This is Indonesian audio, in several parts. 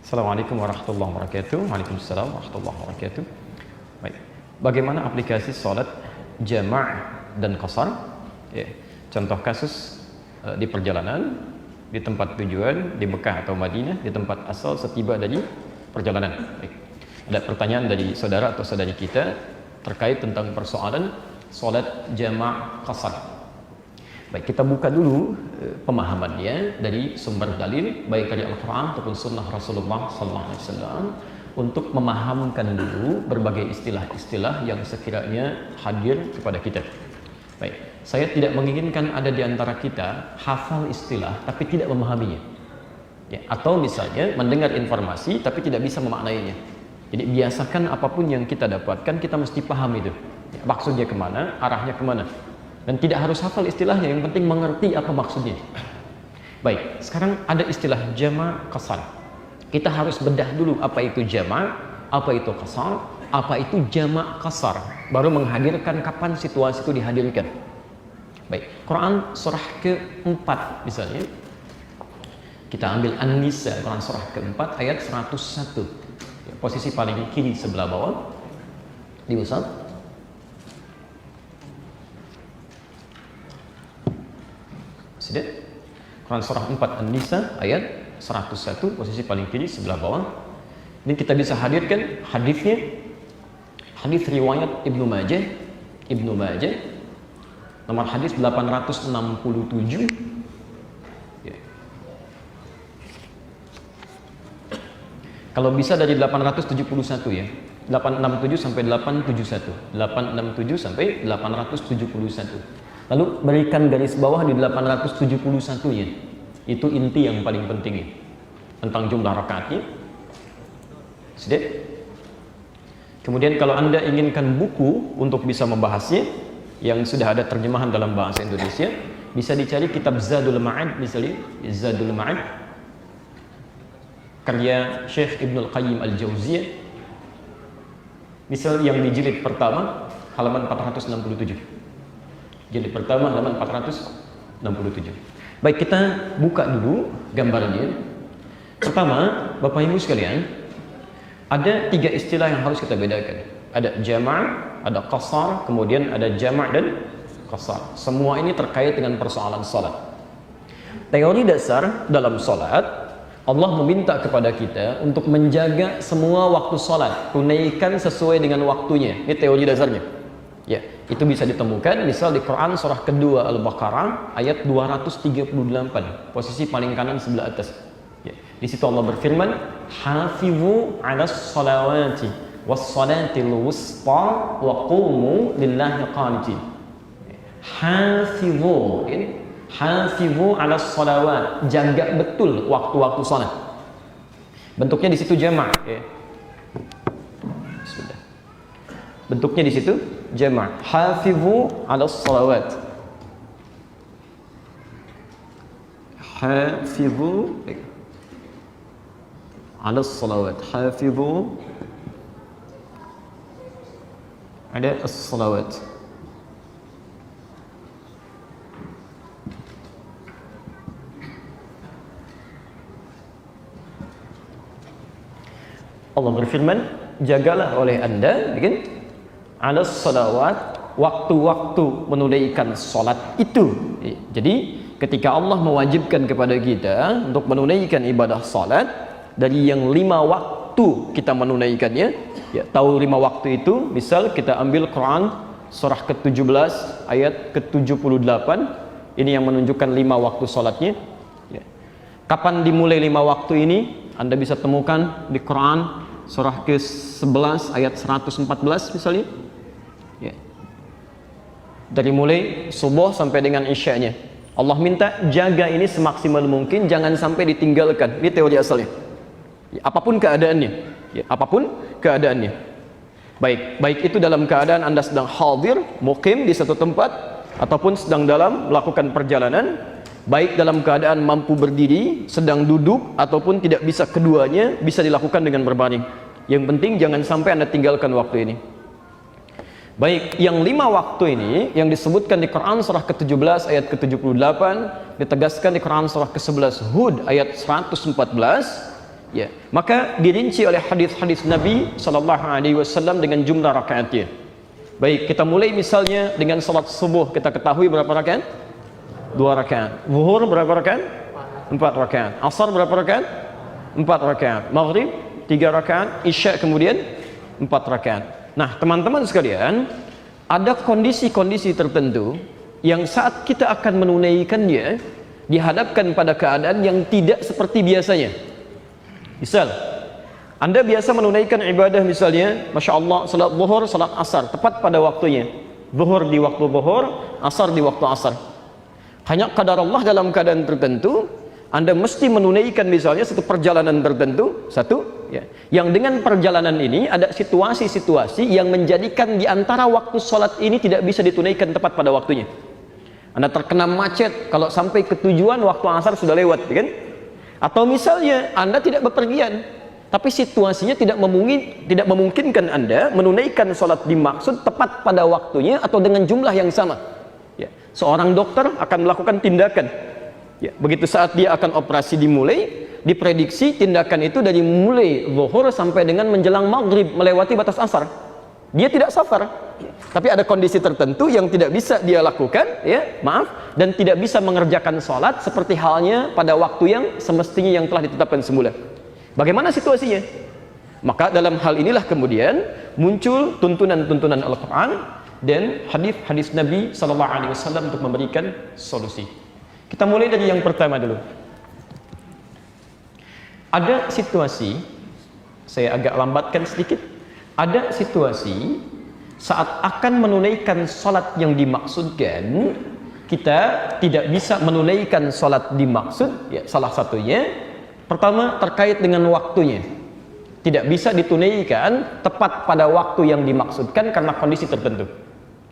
Assalamualaikum warahmatullahi wabarakatuh. Waalaikumsalam warahmatullahi wabarakatuh. Baik. Bagaimana aplikasi salat jama' dan qasar? Ya. Contoh kasus di perjalanan, di tempat tujuan, di Mekah atau Madinah, di tempat asal setiba dari perjalanan. Baik. Ada pertanyaan dari saudara atau saudari kita terkait tentang persoalan salat jama' qasar. Baik, kita buka dulu pemahamannya dari sumber dalil baik dari Al-Quran ataupun Sunnah Rasulullah SAW untuk memahamkan dulu berbagai istilah-istilah yang sekiranya hadir kepada kita. Baik, saya tidak menginginkan ada di antara kita hafal istilah tapi tidak memahaminya, ya, atau misalnya mendengar informasi tapi tidak bisa memaknainya. Jadi biasakan apapun yang kita dapatkan kita mesti paham itu, ya, maksudnya kemana, arahnya kemana. Dan tidak harus hafal istilahnya, yang penting mengerti apa maksudnya. Baik, sekarang ada istilah jama' qasar. Kita harus bedah dulu apa itu jama', apa itu qasar, apa itu jama' qasar. Baru menghadirkan kapan situasi itu dihadirkan. Baik, Quran surah ke-4 misalnya. Kita ambil An-Nisa, Quran surah ke-4 ayat 101. Ya, posisi paling kiri sebelah bawah. Di Ustaz. Sudah? Quran surah 4 An-Nisa ayat 101 posisi paling kiri sebelah bawah. Ini kita bisa hadirkan hadisnya. Hadis riwayat Ibnu Majah nomor hadis 867. Ya. Kalau bisa dari 871 ya. 867 sampai 871. 867 sampai 871. Lalu berikan garis bawah di 871-nya. Itu inti yang paling penting tentang jumlah rakaatnya. Sudah? Kemudian kalau Anda inginkan buku untuk bisa membahasnya yang sudah ada terjemahan dalam bahasa Indonesia, bisa dicari kitab Zadul Ma'ad misalnya, Zadul Ma'ad karya Syekh Ibnul Qayyim Al-Jauziyah. Misal yang di jilid pertama halaman 467. Jilid pertama halaman 467. Baik, kita buka dulu gambarnya. Pertama, Bapak Ibu sekalian, ada 3 istilah yang harus kita bedakan. Ada jama', ada qasar, kemudian ada jama' dan qasar. Semua ini terkait dengan persoalan salat. Teori dasar dalam salat, Allah meminta kepada kita untuk menjaga semua waktu salat, tunaikan sesuai dengan waktunya. Ini teori dasarnya. Ya, itu bisa ditemukan misal di Quran surah kedua Al-Baqarah ayat 238, posisi paling kanan sebelah atas. Ya, di situ Allah berfirman, "Hafizu 'alas salawati was salatil wusta wa qumu lillahi qanitin." Hafizu, ini hafizu 'alas salawat, jaga betul waktu-waktu salat. Bentuknya di situ jama', ya. Sudah. Bentuknya di situ jama'. Hafizu 'alas salawat. Hafizu 'alas salawat. Hafizu 'alas salawat. Allah berfirman, jagalah oleh Anda, kan? Alas salawat, waktu-waktu menunaikan salat itu. Jadi ketika Allah mewajibkan kepada kita untuk menunaikan ibadah salat, dari yang 5 waktu kita menunaikannya, ya, tahu 5 waktu itu, misal kita ambil Quran surah ke-17 ayat ke-78, ini yang menunjukkan 5 waktu salatnya. Ya. Kapan dimulai 5 waktu ini? Anda bisa temukan di Quran surah ke-11 ayat 114 misalnya. Ya. Dari mulai subuh sampai dengan isya'nya. Allah minta jaga ini semaksimal mungkin, jangan sampai ditinggalkan. Ini teori asalnya. Ya, apapun keadaannya. Ya, apapun keadaannya. Baik itu dalam keadaan Anda sedang hadir, muqim di satu tempat, ataupun sedang dalam melakukan perjalanan, baik dalam keadaan mampu berdiri, sedang duduk, ataupun tidak bisa keduanya, bisa dilakukan dengan berbaring. Yang penting jangan sampai Anda tinggalkan waktu ini. Baik, yang 5 waktu ini yang disebutkan di Quran surah ke-17 ayat ke-78, ditegaskan di Quran surah ke-11 Hud ayat 114, Ya, maka dirinci oleh hadis-hadis Nabi sallallahu alaihi wasallam dengan jumlah rakaatnya. Baik, kita mulai misalnya dengan salat subuh, kita ketahui berapa rakaat? 2 rakaat. Zuhur berapa rakaat? 4 rakaat. Asar berapa rakaat? 4 rakaat. Maghrib 3 rakaat. Isya kemudian 4 rakaat. Nah, teman-teman sekalian, ada kondisi-kondisi tertentu yang saat kita akan menunaikannya dihadapkan pada keadaan yang tidak seperti biasanya. Misal, Anda biasa menunaikan ibadah misalnya, Masya Allah, salat zuhur, salat asar, tepat pada waktunya. Zuhur di waktu zuhur, asar di waktu asar. Hanya qadar Allah dalam keadaan tertentu, Anda mesti menunaikan misalnya satu perjalanan tertentu, ya, yang dengan perjalanan ini ada situasi-situasi yang menjadikan di antara waktu salat ini tidak bisa ditunaikan tepat pada waktunya. Anda terkena macet, kalau sampai ke tujuan waktu asar sudah lewat, kan? Atau misalnya Anda tidak bepergian, tapi situasinya tidak memungkinkan Anda menunaikan sholat dimaksud tepat pada waktunya atau dengan jumlah yang sama. Ya, seorang dokter akan melakukan tindakan. Ya, begitu saat dia akan operasi dimulai, diprediksi tindakan itu dari mulai zuhur sampai dengan menjelang maghrib melewati batas asar. Dia tidak safar, tapi ada kondisi tertentu yang tidak bisa dia lakukan, ya, maaf, dan tidak bisa mengerjakan sholat seperti halnya pada waktu yang semestinya yang telah ditetapkan semula. Bagaimana situasinya? Maka dalam hal inilah kemudian muncul tuntunan-tuntunan Al-Quran dan hadis-hadis Nabi Sallallahu Alaihi Wasallam untuk memberikan solusi. Kita mulai dari yang pertama dulu. Ada situasi, saya agak lambatkan sedikit. Ada situasi saat akan menunaikan sholat yang dimaksudkan, kita tidak bisa menunaikan sholat dimaksud, ya, salah satunya pertama terkait dengan waktunya, tidak bisa ditunaikan tepat pada waktu yang dimaksudkan karena kondisi tertentu,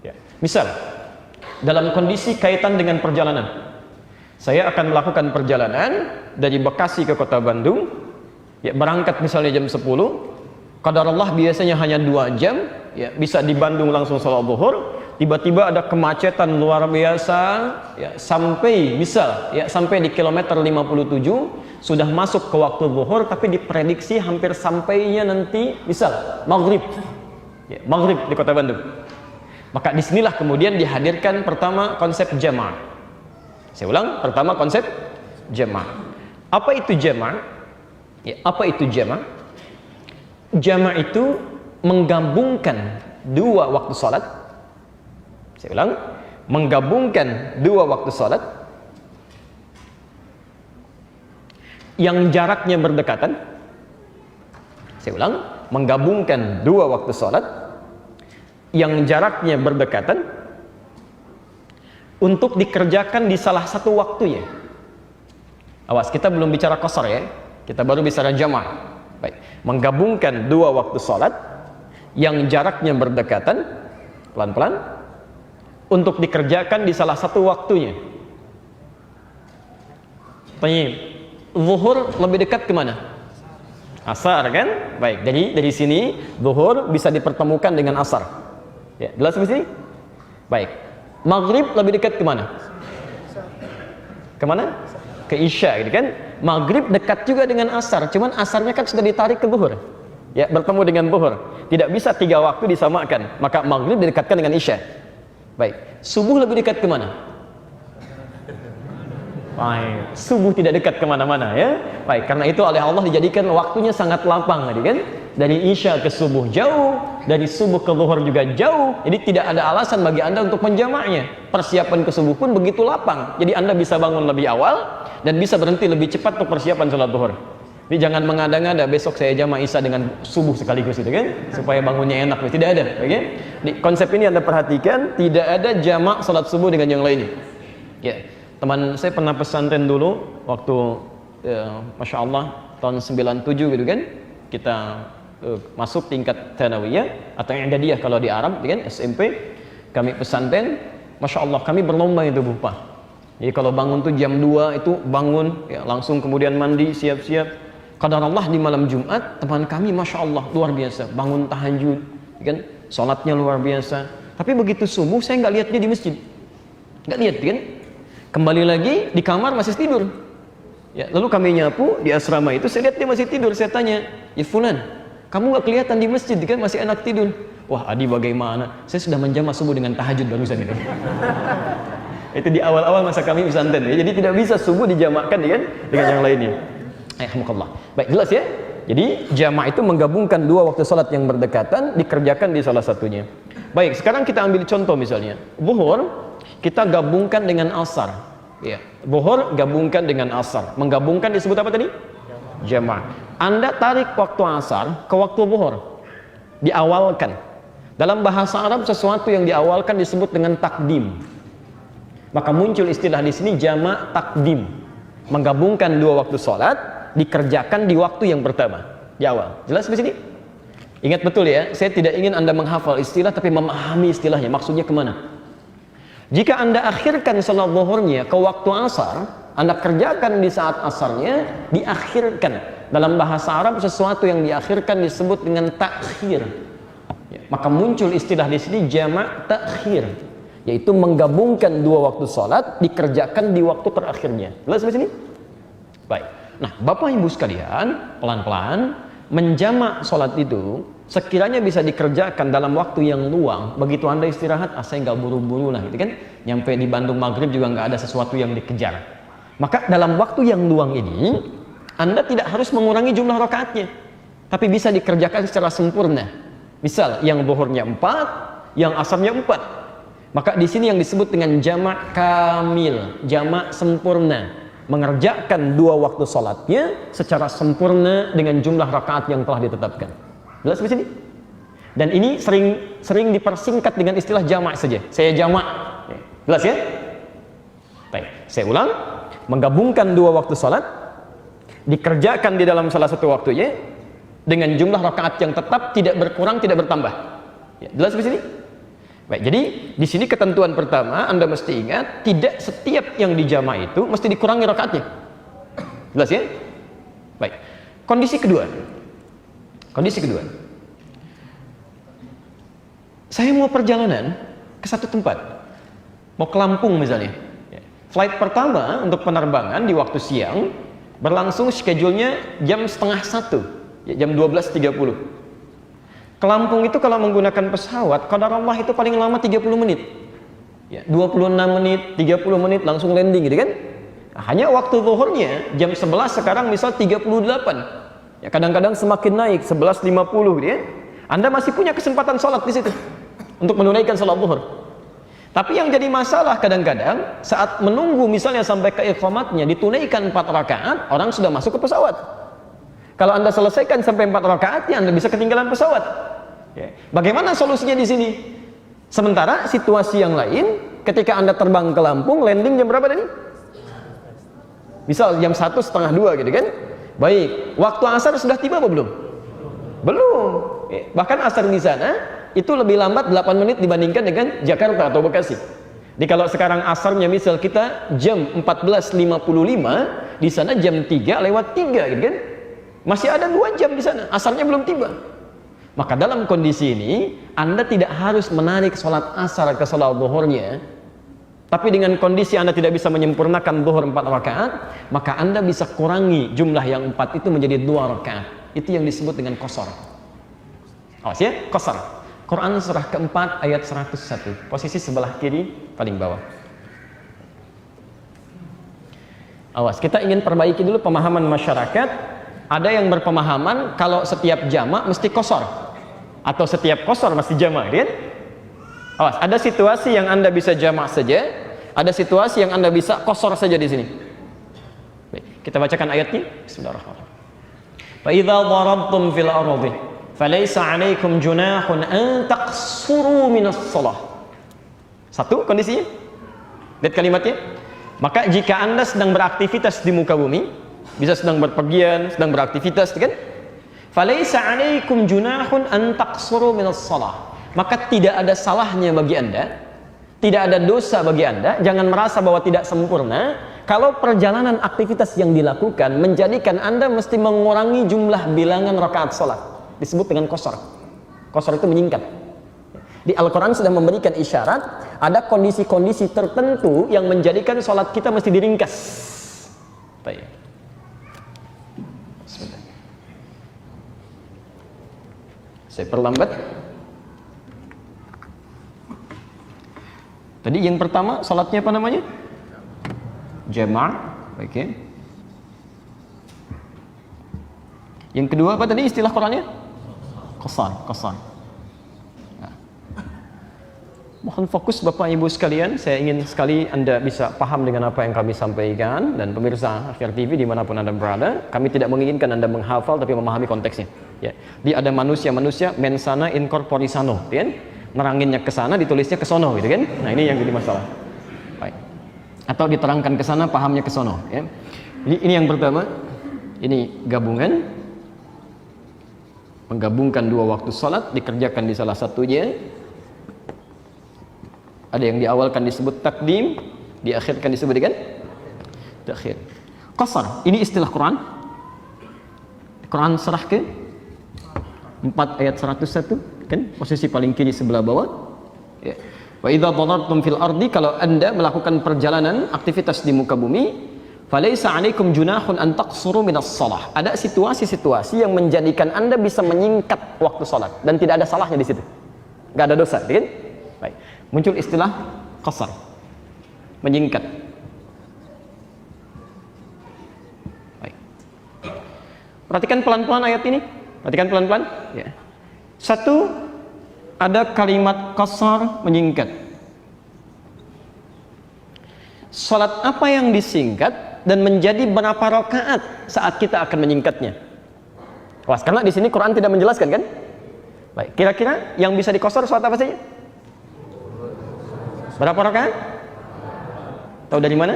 ya. Misal dalam kondisi kaitan dengan perjalanan, saya akan melakukan perjalanan dari Bekasi ke kota Bandung, ya, berangkat misalnya jam 10, qadar Allah biasanya hanya 2 jam, ya, bisa di Bandung langsung sholat zuhur, tiba-tiba ada kemacetan luar biasa, ya, sampai misal, ya, sampai di kilometer 57 sudah masuk ke waktu zuhur, tapi diprediksi hampir sampainya nanti misal maghrib, ya, maghrib di kota Bandung. Maka disinilah kemudian dihadirkan pertama konsep jamaah. Saya ulang, pertama konsep jamaah. Apa itu jamaah? Ya, apa itu jamaah? Jamaah itu menggabungkan 2 waktu salat. Saya ulang, menggabungkan 2 waktu salat yang jaraknya berdekatan. Saya ulang, menggabungkan 2 waktu salat yang jaraknya berdekatan untuk dikerjakan di salah satu waktunya. Awas, kita belum bicara qasar, ya. Kita baru bicara jamaah. Baik, menggabungkan 2 waktu salat yang jaraknya berdekatan, pelan-pelan, untuk dikerjakan di salah satu waktunya. Tanya, zuhur lebih dekat kemana? Asar, kan? Baik, jadi dari sini zuhur bisa dipertemukan dengan asar. Ya, jelas di sini? Baik, maghrib lebih dekat kemana? Kemana? Ke isya, gitu kan? Maghrib dekat juga dengan asar, cuman asarnya kan sudah ditarik ke zuhur, ya, bertemu dengan zuhur. Tidak bisa 3 waktu disamakan, maka maghrib didekatkan dengan isya. Baik, subuh lebih dekat kemana? Baik, subuh tidak dekat kemana-mana, ya. Baik, karena itu oleh Allah dijadikan waktunya sangat lapang, gitu kan? Dari isya ke subuh jauh, dari subuh ke zuhur juga jauh, jadi tidak ada alasan bagi Anda untuk menjamaknya. Persiapan ke subuh pun begitu lapang, jadi Anda bisa bangun lebih awal dan bisa berhenti lebih cepat untuk persiapan sholat zuhur. Jadi jangan mengada-ngada besok saya jamak isya dengan subuh sekaligus, gitu kan, supaya bangunnya enak. Tidak ada, oke? Di konsep ini Anda perhatikan, tidak ada jamak sholat subuh dengan yang lainnya. Ya, teman saya pernah pesantren dulu waktu Masya Allah tahun 97, gitu kan, kita masuk tingkat thanawiyah atau yang idadiyah kalau di Arab, kan, SMP, kami pesantren, Masya Allah kami berlomba itu Bapak. Jadi kalau bangun tuh jam 2 itu bangun, ya, langsung kemudian mandi, siap-siap. Qadar Allah di malam Jumat, teman kami Masya Allah luar biasa, bangun tahajud, kan, sholatnya luar biasa. Tapi begitu subuh saya nggak lihat dia di masjid, nggak lihat, kan. Kembali lagi di kamar masih tidur. Ya, lalu kami nyapu di asrama itu, saya lihat dia masih tidur. Saya tanya, ya Fulan, kamu nggak kelihatan di masjid kan, masih enak tidur. Wah Adi bagaimana? Saya sudah menjamah subuh dengan tahajud barusan itu. Itu di awal-awal masa kami pesantren ya. Jadi tidak bisa subuh dijamakkan dengan yang lainnya. Alhamdulillah. Baik, jelas ya. Jadi jamak itu menggabungkan dua waktu salat yang berdekatan, dikerjakan di salah satunya. Baik, sekarang kita ambil contoh misalnya. Zuhur kita gabungkan dengan asar. Ya, zuhur gabungkan dengan asar. Menggabungkan disebut apa tadi? Jamak. Anda tarik waktu asar ke waktu zuhur. Diawalkan. Dalam bahasa Arab sesuatu yang diawalkan disebut dengan takdim. Maka muncul istilah di sini jamak takdim. Menggabungkan dua waktu salat dikerjakan di waktu yang pertama, di awal. Jelas di sini? Ingat betul ya, saya tidak ingin Anda menghafal istilah tapi memahami istilahnya, maksudnya kemana. Jika Anda akhirkan salat zuhurnya ke waktu asar, Anda kerjakan di saat asarnya, diakhirkan. Dalam bahasa Arab sesuatu yang diakhirkan disebut dengan takhir. Ya, maka muncul istilah di sini jamak takhir, yaitu menggabungkan dua waktu salat dikerjakan di waktu terakhirnya. Jelas di sini? Baik. Nah, Bapak Ibu sekalian, pelan-pelan menjamak sholat itu sekiranya bisa dikerjakan dalam waktu yang luang. Begitu Anda istirahat, saya nggak buru-buru lah, gitu kan? Nyampe di Bandung maghrib juga nggak ada sesuatu yang dikejar. Maka dalam waktu yang luang ini, Anda tidak harus mengurangi jumlah rakaatnya, tapi bisa dikerjakan secara sempurna. Misal, yang zuhurnya 4, yang asarnya 4. Maka di sini yang disebut dengan jamak kamil, jamak sempurna. Mengerjakan dua waktu salatnya secara sempurna dengan jumlah rakaat yang telah ditetapkan. Jelas di sini? Dan ini sering dipersingkat dengan istilah jamak saja. Saya jamak. Jelas ya? Baik, saya ulang. Menggabungkan dua waktu salat dikerjakan di dalam salah satu waktunya dengan jumlah rakaat yang tetap, tidak berkurang, tidak bertambah. Ya, jelas di sini? Baik, jadi di sini ketentuan pertama Anda mesti ingat, tidak setiap yang dijamak itu mesti dikurangi rakaatnya. Jelas ya? Baik. Kondisi kedua. Saya mau perjalanan ke satu tempat. Mau ke Lampung misalnya. Flight pertama untuk penerbangan di waktu siang berlangsung schedule-nya jam setengah 1, ya, jam 12.30. Ke Lampung itu kalau menggunakan pesawat, qadarullah itu paling lama 30 menit. Ya, 26 menit, 30 menit langsung landing gitu kan. Nah, hanya waktu zuhurnya jam 11 sekarang misal 38. Ya, kadang-kadang semakin naik 11.50 gitu ya. Anda masih punya kesempatan sholat di situ untuk menunaikan sholat zuhur. Tapi yang jadi masalah kadang-kadang saat menunggu misalnya sampai ke iqamatnya ditunaikan 4 rakaat, orang sudah masuk ke pesawat. Kalau Anda selesaikan sampai 4 rakaatnya, Anda bisa ketinggalan pesawat. Ya. Bagaimana solusinya di sini? Sementara situasi yang lain, ketika Anda terbang ke Lampung, landing jam berapa tadi? Misal jam 1:30 gitu kan? Baik, waktu asar sudah tiba apa belum? Belum. Ya. Bahkan asar di sana itu lebih lambat 8 menit dibandingkan dengan Jakarta atau Bekasi. Jadi kalau sekarang asarnya misal kita jam 14.55, di sana jam 3:03 gitu kan? Masih ada 2 jam di sana, asarnya belum tiba. Maka dalam kondisi ini Anda tidak harus menarik sholat asar ke sholat zuhurnya, tapi dengan kondisi Anda tidak bisa menyempurnakan zuhur 4 rakaat, maka Anda bisa kurangi jumlah yang 4 itu menjadi 2 rakaat. Itu yang disebut dengan qasar. Awas ya, qasar. Quran surah keempat ayat 101, posisi sebelah kiri paling bawah. Awas, kita ingin perbaiki dulu pemahaman masyarakat. Ada yang berpemahaman kalau setiap jamak mesti qasar, atau setiap qasar mesti jamak, kan? Awas, ada situasi yang Anda bisa jamak saja, ada situasi yang Anda bisa qasar saja di sini. Baik, kita bacakan ayatnya. Bismillahirrahmanirrahim. Fa idza darabtum fil ardi falaysa 'alaikum junahun an taqsuru minas shalah. Satu kondisinya. Lihat kalimatnya. Maka jika Anda sedang beraktivitas di muka bumi, bisa sedang berpergian, sedang beraktivitas, kan? Falaisa 'alaikum junahun an taqsuru minas shalah. Maka tidak ada salahnya bagi Anda, tidak ada dosa bagi Anda, jangan merasa bahwa tidak sempurna kalau perjalanan aktivitas yang dilakukan menjadikan Anda mesti mengurangi jumlah bilangan rakaat salat. Disebut dengan qasar. Qasar itu menyingkat. Di Al-Quran sudah memberikan isyarat ada kondisi-kondisi tertentu yang menjadikan salat kita mesti diringkas. Baik. Saya perlambat. Tadi yang pertama salatnya apa namanya? Jama'. Oke. Yang kedua apa tadi istilah Qur'annya? Qasar. Nah. Mohon fokus Bapak Ibu sekalian. Saya ingin sekali Anda bisa paham dengan apa yang kami sampaikan, dan pemirsa Akhir TV dimanapun Anda berada. Kami tidak menginginkan Anda menghafal tapi memahami konteksnya. Ya. Dia ada manusia mensana in corpore sano, ya kan? Neranginnya ke sana, ditulisnya ke sono, gitu kan? Nah, ini yang jadi masalah. Baik. Atau diterangkan ke sana, pahamnya ke sono, ya. Ini yang pertama. Ini gabungan, menggabungkan dua waktu salat, dikerjakan di salah satunya. Ada yang diawalkan disebut takdim, diakhirkan disebut dengan takhir. Qasar, ini istilah Quran. Quran surah ke 4 ayat 101. Kan posisi paling kiri sebelah bawah, ya. Wa idza darabtum fil ardi, kalau Anda melakukan perjalanan aktivitas di muka bumi, falaisa 'alaikum junahun an taqsuru minas shalah. Ada situasi-situasi yang menjadikan Anda bisa menyingkat waktu salat dan tidak ada salahnya di situ. Enggak ada dosa, kan? Baik. Muncul istilah qasar. Menyingkat. Baik. Perhatikan pelan-pelan ayat ini. Perhatikan pelan-pelan, ya. Satu, ada kalimat qasar, menyingkat. Salat apa yang disingkat dan menjadi berapa rakaat saat kita akan menyingkatnya? Wah, karena di sini Quran tidak menjelaskan, kan? Baik, kira-kira yang bisa diqasar salat apa saja? Berapa rakaat? Tahu dari mana?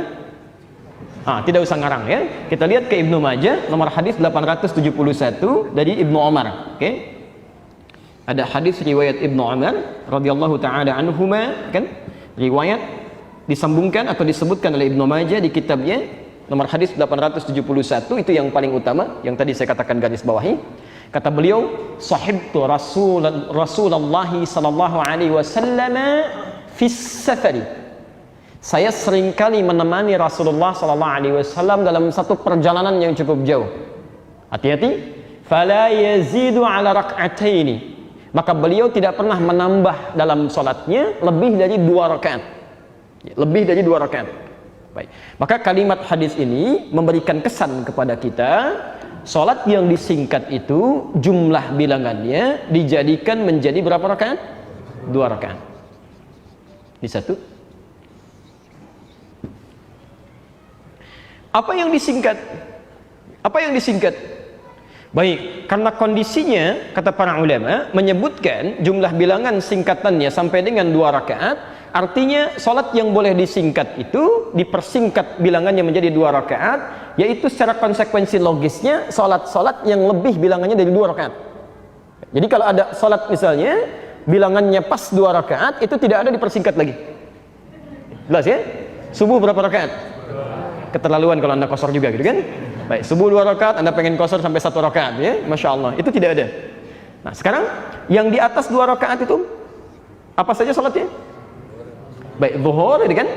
Tidak usah ngarang, ya. Kita lihat ke Ibnu Majah, nomor hadis 871 dari Ibnu Umar. Oke. Ada hadis riwayat Ibnu Umar radhiyallahu taala anhuma, kan? Riwayat disambungkan atau disebutkan oleh Ibnu Majah di kitabnya, nomor hadis 871, itu yang paling utama yang tadi saya katakan garis bawahi. Kata beliau, sahibtu Rasulullah sallallahu alaihi wasallam fi safari. Saya seringkali menemani Rasulullah sallallahu alaihi wasallam dalam satu perjalanan yang cukup jauh. Hati-hati, fala yazidu ala rak'ataini. Maka beliau tidak pernah menambah dalam salatnya lebih dari 2 rakaat. Lebih dari 2 rakaat. Baik. Maka kalimat hadis ini memberikan kesan kepada kita, salat yang disingkat itu jumlah bilangannya dijadikan menjadi berapa rakaat? 2 rakaat. Ini satu. Apa yang disingkat? Apa yang disingkat? Baik, karena kondisinya, kata para ulama, menyebutkan jumlah bilangan singkatannya sampai dengan 2 rakaat, artinya salat yang boleh disingkat itu dipersingkat bilangannya menjadi 2 rakaat, yaitu secara konsekuensi logisnya salat-salat yang lebih bilangannya dari 2 rakaat. Jadi kalau ada salat misalnya bilangannya pas 2 rakaat, itu tidak ada dipersingkat lagi. Jelas, ya? Subuh berapa rakaat? Keterlaluan kalau Anda qasar juga, gitu kan? Baik, subuh 2 rakaat, Anda pengen qasar sampai 1 rakaat, ya? Masya Allah, itu tidak ada. Nah, sekarang yang di atas 2 rakaat itu apa saja salatnya? Baik, zuhur, ini kan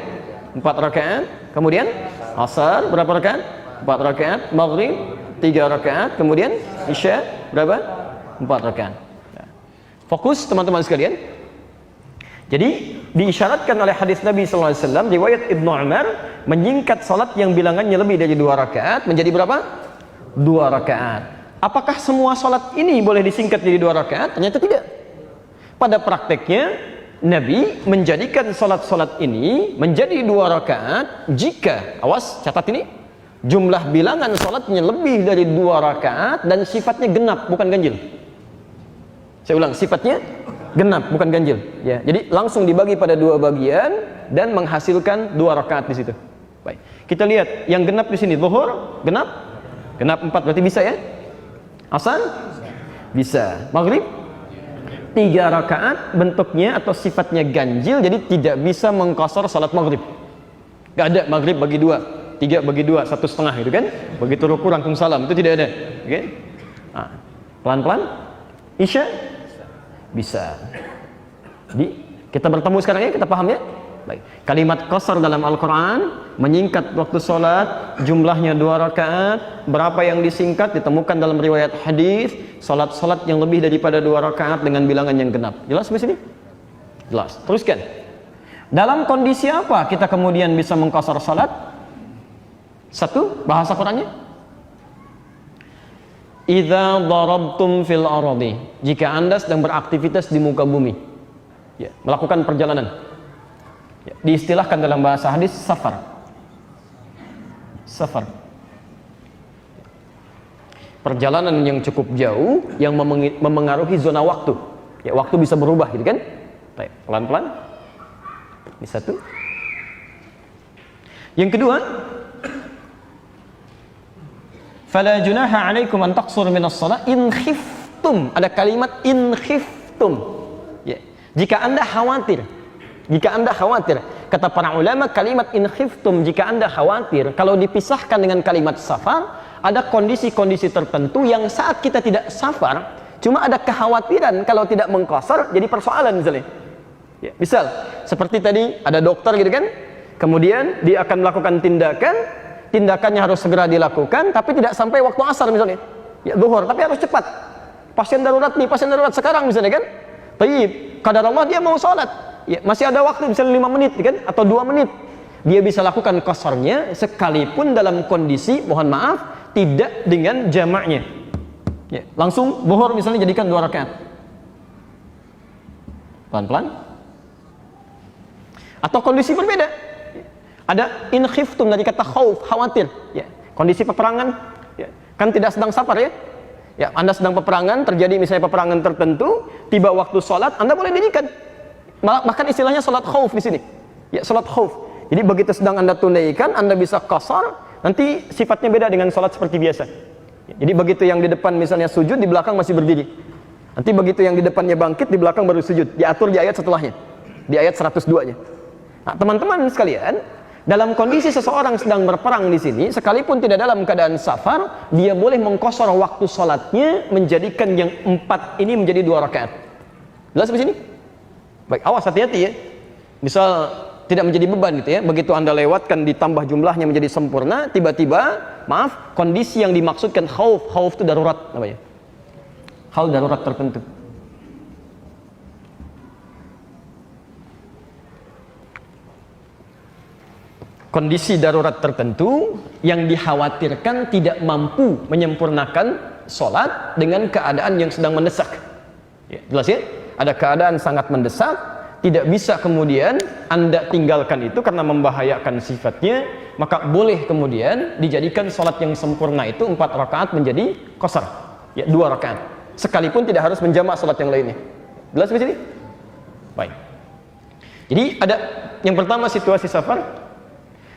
4 rakaat, kemudian asar berapa rakaat? 4 rakaat, maghrib 3 rakaat, kemudian isya berapa? 4 rakaat. Nah, fokus teman-teman sekalian. Jadi diisyaratkan oleh hadis Nabi SAW, riwayat Ibnu Umar, menyingkat salat yang bilangannya lebih dari 2 rakaat menjadi berapa? 2 rakaat. Apakah semua salat ini boleh disingkat jadi 2 rakaat? Ternyata tidak. Pada prakteknya Nabi menjadikan salat-salat ini menjadi 2 rakaat jika, awas catat ini, jumlah bilangan salatnya lebih dari 2 rakaat dan sifatnya genap bukan ganjil. Saya ulang, sifatnya genap bukan ganjil, ya. Jadi langsung dibagi pada 2 bagian dan menghasilkan 2 rakaat di situ. Baik. Kita lihat yang genap di sini, zuhur genap 4 berarti bisa, ya. Asar bisa. Maghrib 3 rakaat bentuknya atau sifatnya ganjil, jadi tidak bisa mengqasar salat maghrib. Gak ada maghrib bagi 2, 3 bagi 2, 1,5 gitu kan. Begitu ruku langsung salam, itu tidak ada. Oke. Nah, pelan-pelan isya bisa. Jadi kita bertemu sekarang, ya, kita paham, ya. Baik. Kalimat qasar dalam Al-Quran menyingkat waktu sholat, jumlahnya 2 rakaat. Berapa yang disingkat ditemukan dalam riwayat hadis. Sholat-sholat yang lebih daripada 2 rakaat dengan bilangan yang genap. Jelas di sini? Jelas. Teruskan. Dalam kondisi apa kita kemudian bisa mengqasar sholat? Satu, bahasa Qurannya. Idza darabtum fil ardi, jika Anda sedang beraktivitas di muka bumi, ya, melakukan perjalanan, ya, diistilahkan dalam bahasa hadis safar. Safar, perjalanan yang cukup jauh yang memengaruhi zona waktu, ya, waktu bisa berubah gitu kan. Baik, pelan-pelan. Ini satu. Yang kedua, fala junaha 'alaikum an taqsuru minas shalah in khiftum. Ada kalimat in khiftum. Ya. Jika Anda khawatir. Jika Anda khawatir. Kata para ulama kalimat in khiftum jika Anda khawatir kalau dipisahkan dengan kalimat safar, ada kondisi-kondisi tertentu yang saat kita tidak safar, cuma ada kekhawatiran kalau tidak mengqasar jadi persoalan misalnya. Ya. Misal seperti tadi ada dokter gitu kan. Kemudian dia akan melakukan tindakannya harus segera dilakukan, tapi tidak sampai waktu asar misalnya, ya zuhur, tapi harus cepat. Pasien darurat nih, pasien darurat sekarang misalnya kan. Baik, kadar Allah dia mau sholat, ya masih ada waktu misalnya 5 menit kan, atau 2 menit. Dia bisa lakukan qasarnya sekalipun dalam kondisi, mohon maaf, tidak dengan jamaknya. Ya, langsung zuhur misalnya jadikan 2 rakaat. Pelan-pelan. Atau kondisi berbeda. Ada in khiftum dari kata khauf, khawatir, ya. Kondisi peperangan, ya. Kan tidak sedang safar ya. Ya, Anda sedang peperangan, terjadi misalnya peperangan tertentu, tiba waktu sholat, Anda boleh dirikan. Bahkan istilahnya sholat khauf di sini. Ya, sholat khauf. Jadi begitu sedang Anda tunaikan, Anda bisa qasar, nanti sifatnya beda dengan sholat seperti biasa. Ya, jadi begitu yang di depan misalnya sujud, di belakang masih berdiri. Nanti begitu yang di depannya bangkit, di belakang baru sujud. Diatur di ayat setelahnya. Di ayat 102-nya. Nah, teman-teman sekalian, dalam kondisi seseorang sedang berperang di sini, sekalipun tidak dalam keadaan safar, dia boleh mengqasar waktu sholatnya menjadikan yang 4 ini menjadi 2 rakaat. Jelas di sini? Baik, awas hati-hati ya. Misal tidak menjadi beban gitu ya. Begitu Anda lewatkan ditambah jumlahnya menjadi sempurna, tiba-tiba, maaf, kondisi yang dimaksudkan khauf itu darurat namanya. Hal darurat tertentu. Kondisi darurat tertentu yang dikhawatirkan tidak mampu menyempurnakan sholat dengan keadaan yang sedang mendesak. Ya, jelas ya? Ada keadaan sangat mendesak, tidak bisa kemudian Anda tinggalkan itu karena membahayakan sifatnya, maka boleh kemudian dijadikan sholat yang sempurna itu 4 rakaat menjadi qasar. Ya, 2 rakaat. Sekalipun tidak harus menjamak sholat yang lainnya. Jelas di sini? Baik. Jadi ada yang pertama situasi safar.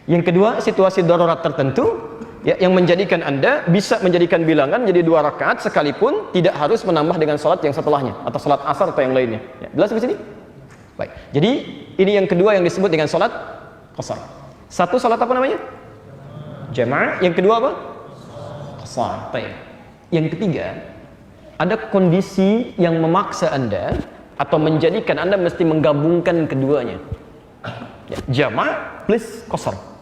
Yang kedua, situasi darurat tertentu ya, yang menjadikan Anda bisa menjadikan bilangan jadi 2 rakaat sekalipun tidak harus menambah dengan sholat yang setelahnya atau sholat asar atau yang lainnya. Ya, jelas di sini? Baik. Jadi ini yang kedua yang disebut dengan sholat qasar. Satu sholat apa namanya? Jamaah. Yang kedua apa? Qasar. Baik. Yang ketiga, ada kondisi yang memaksa Anda atau menjadikan Anda mesti menggabungkan keduanya. Ya, jamaah plus qasar.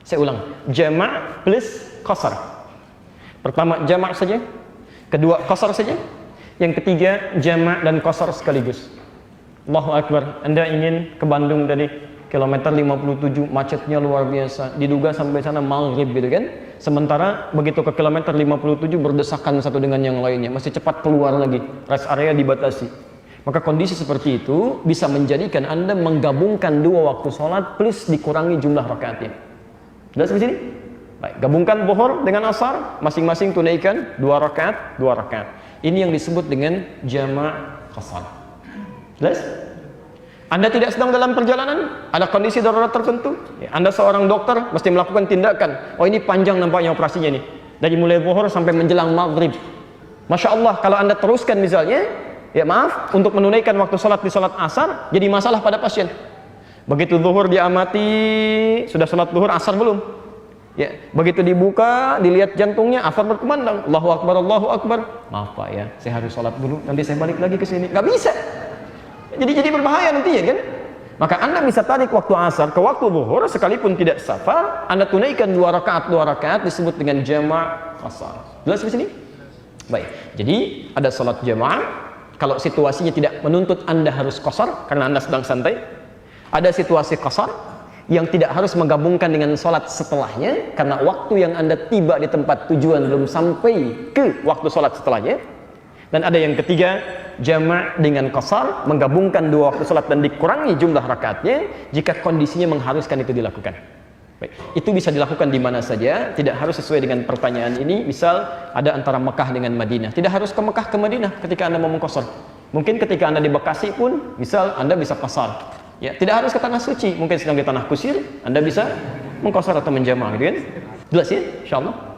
Saya ulang, jama' plus qasar. Pertama jama' saja, kedua qasar saja, yang ketiga jama' dan qasar sekaligus. Allahu Akbar. Anda ingin ke Bandung dari kilometer 57, macetnya luar biasa, diduga sampai sana maghrib gitu kan. Sementara begitu ke kilometer 57 berdesakan satu dengan yang lainnya, masih cepat keluar lagi, rest area dibatasi. Maka kondisi seperti itu bisa menjadikan Anda menggabungkan 2 waktu sholat plus dikurangi jumlah rakaatnya. Jelas di sini? Baik, gabungkan zuhur dengan asar, masing-masing tunaikan 2 rakaat, 2 rakaat. Ini yang disebut dengan jama' qasar. Jelas? Anda tidak sedang dalam perjalanan, ada kondisi darurat tertentu. Ya, Anda seorang dokter mesti melakukan tindakan. Oh, ini panjang nampaknya operasinya nih. Dari mulai zuhur sampai menjelang maghrib. Masya Allah, kalau Anda teruskan misalnya, ya maaf, untuk menunaikan waktu sholat di sholat asar, jadi masalah pada pasien. Begitu zuhur diamati, sudah sholat zuhur, asar belum. Ya, begitu dibuka, dilihat jantungnya, asar berkumandang. Allahu Akbar, Allahu Akbar. Maaf Pak ya, saya harus sholat dulu, nanti saya balik lagi ke sini. Nggak bisa. Jadi berbahaya nanti ya kan. Maka Anda bisa tarik waktu asar ke waktu zuhur sekalipun tidak safar, Anda tunaikan 2 rakaat disebut dengan jama' qasar. Jelas di sini? Baik. Jadi ada salat jamaah kalau situasinya tidak menuntut Anda harus qasar karena Anda sedang santai. Ada situasi qasar yang tidak harus menggabungkan dengan salat setelahnya karena waktu yang Anda tiba di tempat tujuan belum sampai ke waktu salat setelahnya. Dan ada yang ketiga, jama' dengan qasar, menggabungkan 2 waktu salat dan dikurangi jumlah rakaatnya jika kondisinya mengharuskan itu dilakukan. Baik, itu bisa dilakukan di mana saja, tidak harus sesuai dengan pertanyaan ini. Misal ada antara Mekah dengan Madinah, tidak harus ke Mekah ke Madinah ketika Anda mau mengqasar. Mungkin ketika Anda di Bekasi pun, misal Anda bisa qasar. Ya, tidak harus ke tanah suci, mungkin sedang di tanah kusir, Anda bisa mengqasar atau menjama' gitu kan? Jelas ya? Insyaallah.